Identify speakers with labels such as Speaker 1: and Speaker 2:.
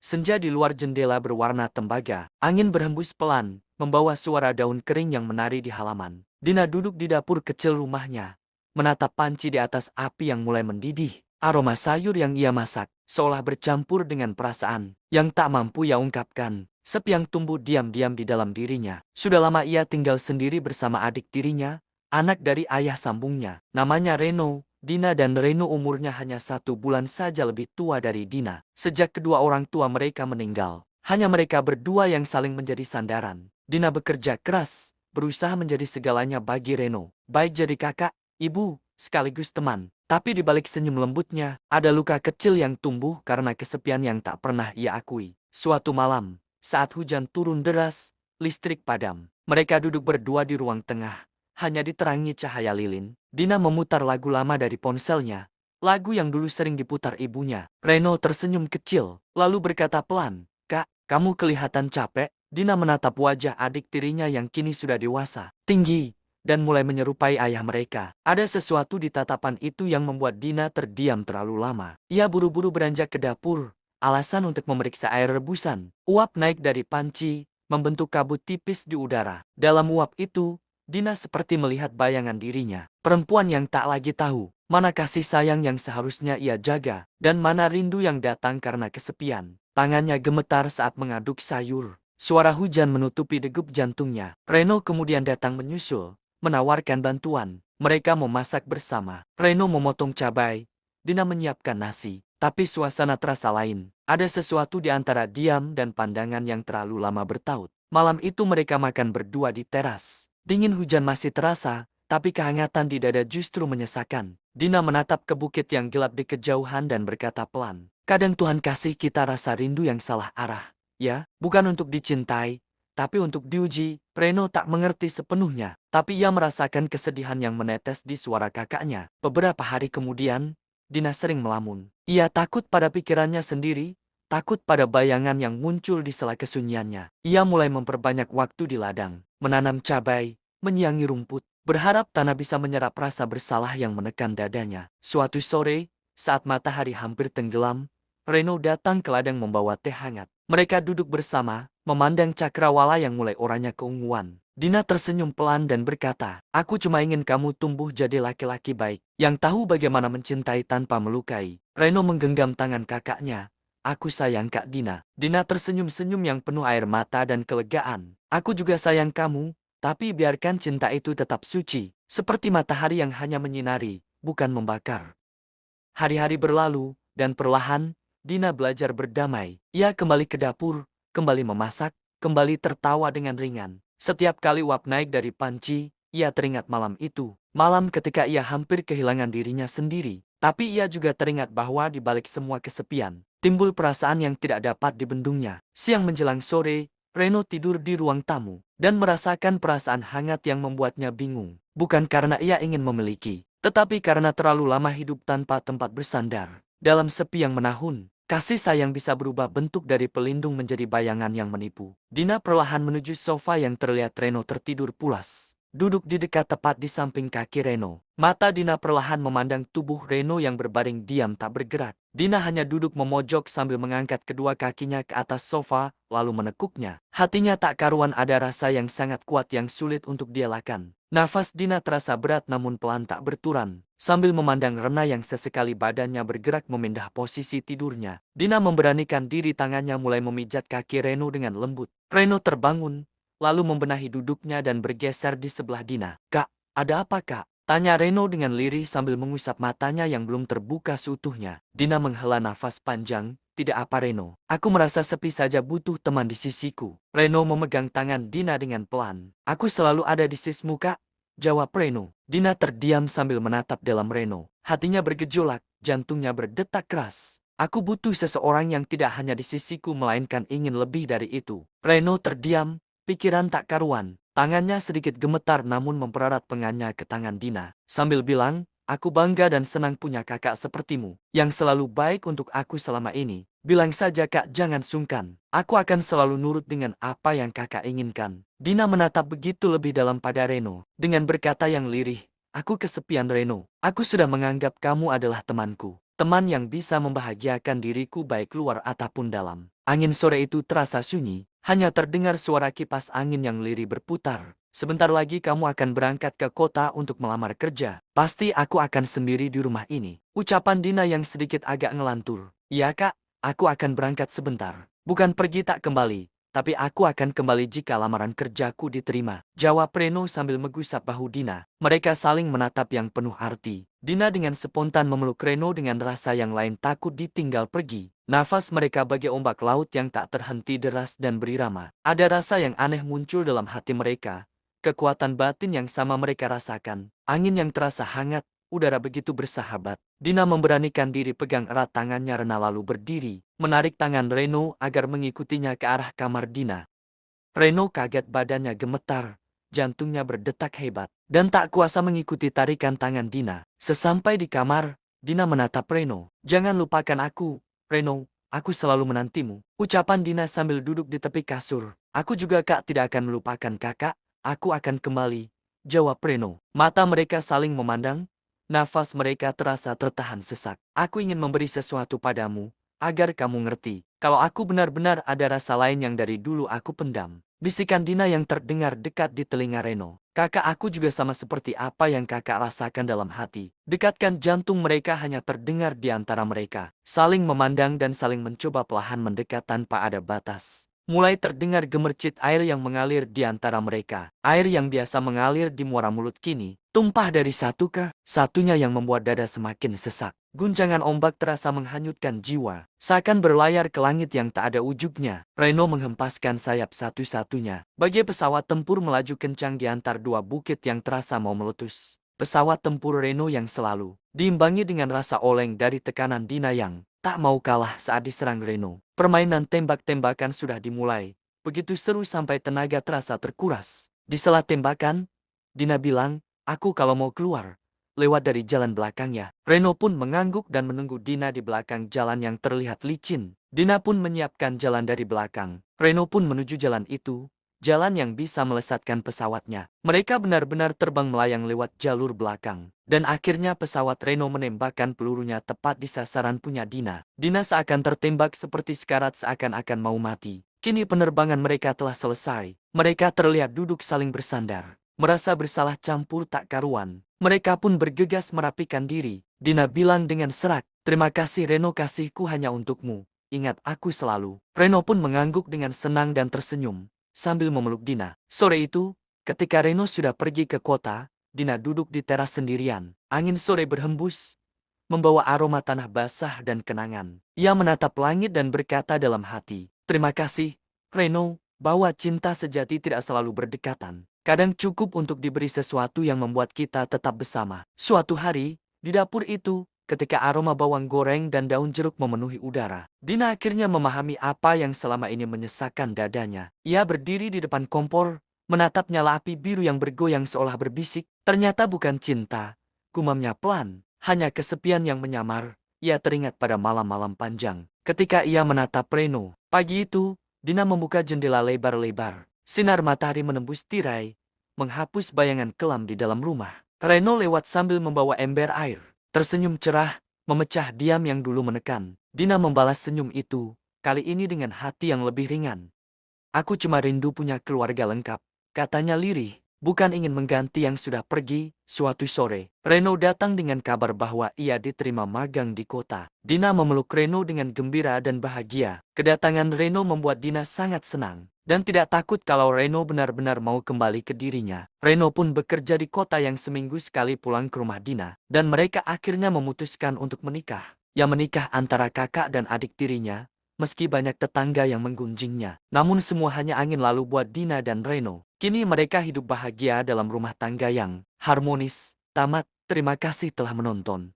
Speaker 1: Senja di luar jendela berwarna tembaga. Angin berhembus pelan, membawa suara daun kering yang menari di halaman. Dina duduk di dapur kecil rumahnya, menatap panci di atas api yang mulai mendidih. Aroma sayur yang ia masak, seolah bercampur dengan perasaan yang tak mampu ia ungkapkan. Sepi yang tumbuh diam-diam di dalam dirinya. Sudah lama ia tinggal sendiri bersama adik tirinya, anak dari ayah sambungnya. Namanya Reno. Dina dan Reno umurnya hanya 1 bulan saja lebih tua dari Dina. Sejak kedua orang tua mereka meninggal, hanya mereka berdua yang saling menjadi sandaran. Dina bekerja keras, berusaha menjadi segalanya bagi Reno, baik jadi kakak, ibu, sekaligus teman. Tapi di balik senyum lembutnya, ada luka kecil yang tumbuh karena kesepian yang tak pernah ia akui. Suatu malam, saat hujan turun deras, listrik padam. Mereka duduk berdua di ruang tengah, hanya diterangi cahaya lilin. Dina memutar lagu lama dari ponselnya, lagu yang dulu sering diputar ibunya. Reno tersenyum kecil, lalu berkata pelan, "Kak, kamu kelihatan capek." Dina menatap wajah adik tirinya yang kini sudah dewasa, tinggi, dan mulai menyerupai ayah mereka. Ada sesuatu di tatapan itu yang membuat Dina terdiam terlalu lama. Ia buru-buru beranjak ke dapur, alasan untuk memeriksa air rebusan. Uap naik dari panci, membentuk kabut tipis di udara. Dalam uap itu, Dina seperti melihat bayangan dirinya. Perempuan yang tak lagi tahu mana kasih sayang yang seharusnya ia jaga, dan mana rindu yang datang karena kesepian. Tangannya gemetar saat mengaduk sayur. Suara hujan menutupi degup jantungnya. Reno kemudian datang menyusul, menawarkan bantuan. Mereka memasak bersama. Reno memotong cabai, Dina menyiapkan nasi. Tapi suasana terasa lain. Ada sesuatu di antara diam dan pandangan yang terlalu lama bertaut. Malam itu mereka makan berdua di teras. Dingin hujan masih terasa, tapi kehangatan di dada justru menyesakan. Dina menatap ke bukit yang gelap di kejauhan dan berkata pelan, "Kadang Tuhan kasih kita rasa rindu yang salah arah. Ya, bukan untuk dicintai, tapi untuk diuji." Reno tak mengerti sepenuhnya, tapi ia merasakan kesedihan yang menetes di suara kakaknya. Beberapa hari kemudian, Dina sering melamun. Ia takut pada pikirannya sendiri, takut pada bayangan yang muncul di sela kesunyiannya. Ia mulai memperbanyak waktu di ladang, menanam cabai, menyiangi rumput, berharap tanah bisa menyerap rasa bersalah yang menekan dadanya. Suatu sore, saat matahari hampir tenggelam, Reno datang ke ladang membawa teh hangat. Mereka duduk bersama, memandang cakrawala yang mulai oranye keunguan. Dina tersenyum pelan dan berkata, "Aku cuma ingin kamu tumbuh jadi laki-laki baik, yang tahu bagaimana mencintai tanpa melukai." Reno menggenggam tangan kakaknya. "Aku sayang Kak Dina." Dina tersenyum-senyum yang penuh air mata dan kelegaan. "Aku juga sayang kamu. Tapi biarkan cinta itu tetap suci, seperti matahari yang hanya menyinari, bukan membakar." Hari-hari berlalu, dan perlahan, Dina belajar berdamai. Ia kembali ke dapur, kembali memasak, kembali tertawa dengan ringan. Setiap kali uap naik dari panci, ia teringat malam itu. Malam ketika ia hampir kehilangan dirinya sendiri. Tapi ia juga teringat bahwa di balik semua kesepian, timbul perasaan yang tidak dapat dibendungnya. Siang menjelang sore, Reno tidur di ruang tamu, dan merasakan perasaan hangat yang membuatnya bingung. Bukan karena ia ingin memiliki, tetapi karena terlalu lama hidup tanpa tempat bersandar. Dalam sepi yang menahun, kasih sayang bisa berubah bentuk dari pelindung menjadi bayangan yang menipu. Dina perlahan menuju sofa yang terlihat Reno tertidur pulas. Duduk di dekat tepat di samping kaki Reno. Mata Dina perlahan memandang tubuh Reno yang berbaring diam tak bergerak. Dina hanya duduk memojok sambil mengangkat kedua kakinya ke atas sofa, lalu menekuknya. Hatinya tak karuan ada rasa yang sangat kuat yang sulit untuk dielakkan. Nafas Dina terasa berat namun pelan tak berturan. Sambil memandang Rena yang sesekali badannya bergerak memindah posisi tidurnya, Dina memberanikan diri, tangannya mulai memijat kaki Reno dengan lembut. Reno terbangun, lalu membenahi duduknya dan bergeser di sebelah Dina. "Kak, ada apa Kak?" tanya Reno dengan lirih sambil mengusap matanya yang belum terbuka seutuhnya. Dina menghela nafas panjang. "Tidak apa Reno, aku merasa sepi saja, butuh teman di sisiku." Reno memegang tangan Dina dengan pelan. "Aku selalu ada di sisimu Kak," jawab Reno. Dina terdiam sambil menatap dalam Reno. Hatinya bergejolak, jantungnya berdetak keras. "Aku butuh seseorang yang tidak hanya di sisiku melainkan ingin lebih dari itu." Reno terdiam, pikiran tak karuan. Tangannya sedikit gemetar namun mempererat pengannya ke tangan Dina. Sambil bilang, "Aku bangga dan senang punya kakak sepertimu, yang selalu baik untuk aku selama ini. Bilang saja Kak, jangan sungkan. Aku akan selalu nurut dengan apa yang kakak inginkan." Dina menatap begitu lebih dalam pada Reno, dengan berkata yang lirih, "Aku kesepian Reno. Aku sudah menganggap kamu adalah temanku. Teman yang bisa membahagiakan diriku baik luar ataupun dalam. Angin sore itu terasa sunyi, hanya terdengar suara kipas angin yang lirih berputar. Sebentar lagi kamu akan berangkat ke kota untuk melamar kerja. Pasti aku akan sendiri di rumah ini. Ucapan Dina yang sedikit agak ngelantur. Iya kak, aku akan berangkat sebentar. Bukan pergi tak kembali, tapi aku akan kembali jika lamaran kerjaku diterima. Jawab Reno sambil menggusap bahu Dina. Mereka saling menatap yang penuh arti. Dina dengan spontan memeluk Reno dengan rasa yang lain takut ditinggal pergi. Nafas mereka bagai ombak laut yang tak terhenti deras dan berirama. Ada rasa yang aneh muncul dalam hati mereka. Kekuatan batin yang sama mereka rasakan. Angin yang terasa hangat, udara begitu bersahabat. Dina memberanikan diri pegang erat tangannya Rena lalu berdiri, menarik tangan Reno agar mengikutinya ke arah kamar Dina. Reno kaget badannya gemetar, jantungnya berdetak hebat, dan tak kuasa mengikuti tarikan tangan Dina. Sesampai di kamar, Dina menatap Reno. Jangan lupakan aku, Reno, aku selalu menantimu. Ucapan Dina sambil duduk di tepi kasur. Aku juga kak tidak akan melupakan kakak, aku akan kembali, jawab Reno. Mata mereka saling memandang. Nafas mereka terasa tertahan sesak. Aku ingin memberi sesuatu padamu, agar kamu ngerti. Kalau aku benar-benar ada rasa lain yang dari dulu aku pendam. Bisikan Dina yang terdengar dekat di telinga Reno. Kakak aku juga sama seperti apa yang kakak rasakan dalam hati. Dekatkan jantung mereka hanya terdengar di antara mereka. Saling memandang dan saling mencoba perlahan mendekat tanpa ada batas. Mulai terdengar gemercik air yang mengalir di antara mereka. Air yang biasa mengalir di muara mulut kini tumpah dari satu ke satunya yang membuat dada semakin sesak. Guncangan ombak terasa menghanyutkan jiwa. Seakan berlayar ke langit yang tak ada ujungnya. Reno menghempaskan sayap satu-satunya. Bagai pesawat tempur melaju kencang di antar dua bukit yang terasa mau meletus. Pesawat tempur Reno yang selalu diimbangi dengan rasa oleng dari tekanan Dina yang tak mau kalah saat diserang Reno. Permainan tembak-tembakan sudah dimulai. Begitu seru sampai tenaga terasa terkuras. Di sela tembakan, Dina bilang, aku kalau mau keluar, lewat dari jalan belakangnya. Reno pun mengangguk dan menunggu Dina di belakang jalan yang terlihat licin. Dina pun menyiapkan jalan dari belakang. Reno pun menuju jalan itu. Jalan yang bisa melesatkan pesawatnya. Mereka benar-benar terbang melayang lewat jalur belakang. Dan akhirnya pesawat Reno menembakkan pelurunya tepat di sasaran punya Dina. Dina seakan tertembak seperti sekarat seakan-akan mau mati. Kini penerbangan mereka telah selesai. Mereka terlihat duduk saling bersandar. Merasa bersalah campur tak karuan. Mereka pun bergegas merapikan diri. Dina bilang dengan serak, terima kasih Reno, kasihku hanya untukmu. Ingat aku selalu. Reno pun mengangguk dengan senang dan tersenyum sambil memeluk Dina. Sore itu, ketika Reno sudah pergi ke kota, Dina duduk di teras sendirian. Angin sore berhembus, membawa aroma tanah basah dan kenangan. Ia menatap langit dan berkata dalam hati, terima kasih, Reno, bahwa cinta sejati tidak selalu berdekatan. Kadang cukup untuk diberi sesuatu yang membuat kita tetap bersama. Suatu hari, di dapur itu, ketika aroma bawang goreng dan daun jeruk memenuhi udara, Dina akhirnya memahami apa yang selama ini menyesakkan dadanya. Ia berdiri di depan kompor, menatap nyala api biru yang bergoyang seolah berbisik. Ternyata bukan cinta, gumamnya pelan, hanya kesepian yang menyamar. Ia teringat pada malam-malam panjang. Ketika ia menatap Reno, pagi itu, Dina membuka jendela lebar-lebar. Sinar matahari menembus tirai, menghapus bayangan kelam di dalam rumah. Reno lewat sambil membawa ember air. Tersenyum cerah, memecah diam yang dulu menekan. Dina membalas senyum itu, kali ini dengan hati yang lebih ringan. Aku cuma rindu punya keluarga lengkap, katanya lirih, bukan ingin mengganti yang sudah pergi. Suatu sore, Reno datang dengan kabar bahwa ia diterima magang di kota. Dina memeluk Reno dengan gembira dan bahagia. Kedatangan Reno membuat Dina sangat senang dan tidak takut kalau Reno benar-benar mau kembali ke dirinya. Reno pun bekerja di kota yang seminggu sekali pulang ke rumah Dina, dan mereka akhirnya memutuskan untuk menikah. Ya menikah antara kakak dan adik tirinya, meski banyak tetangga yang menggunjingnya. Namun semua hanya angin lalu buat Dina dan Reno. Kini mereka hidup bahagia dalam rumah tangga yang harmonis. Tamat, terima kasih telah menonton.